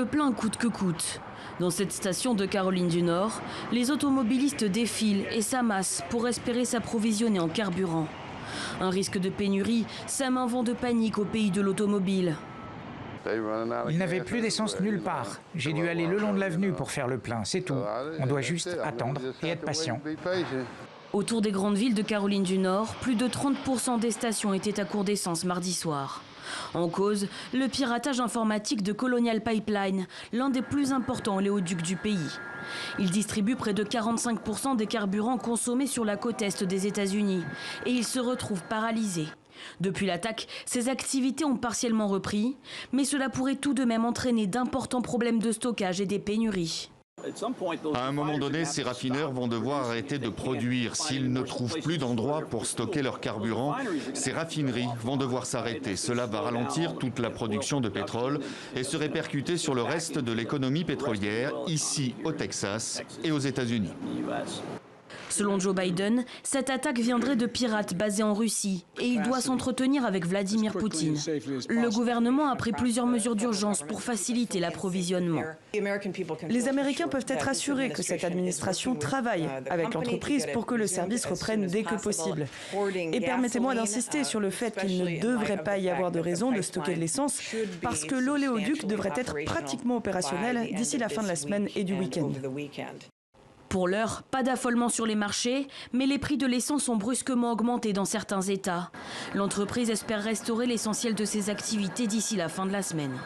le plein coûte que coûte. Dans cette station de Caroline du Nord, les automobilistes défilent et s'amassent pour espérer s'approvisionner en carburant. Un risque de pénurie sème un vent de panique au pays de l'automobile. Il n'avait plus d'essence nulle part. J'ai dû aller le long de l'avenue pour faire le plein, c'est tout. On doit juste attendre et être patient. Autour des grandes villes de Caroline du Nord, plus de 30% des stations étaient à court d'essence mardi soir. En cause, le piratage informatique de Colonial Pipeline, l'un des plus importants oléoducs du pays. Il distribue près de 45% des carburants consommés sur la côte est des États-Unis et il se retrouve paralysé. Depuis l'attaque, ses activités ont partiellement repris, mais cela pourrait tout de même entraîner d'importants problèmes de stockage et des pénuries. À un moment donné, ces raffineurs vont devoir arrêter de produire. S'ils ne trouvent plus d'endroit pour stocker leur carburant, ces raffineries vont devoir s'arrêter. Cela va ralentir toute la production de pétrole et se répercuter sur le reste de l'économie pétrolière, ici au Texas et aux États-Unis. Selon Joe Biden, cette attaque viendrait de pirates basés en Russie et il doit s'entretenir avec Vladimir Poutine. Le gouvernement a pris plusieurs mesures d'urgence pour faciliter l'approvisionnement. Les Américains peuvent être assurés que cette administration travaille avec l'entreprise pour que le service reprenne dès que possible. Et permettez-moi d'insister sur le fait qu'il ne devrait pas y avoir de raison de stocker de l'essence parce que l'oléoduc devrait être pratiquement opérationnel d'ici la fin de la semaine et du week-end. Pour l'heure, pas d'affolement sur les marchés, mais les prix de l'essence ont brusquement augmenté dans certains États. L'entreprise espère restaurer l'essentiel de ses activités d'ici la fin de la semaine.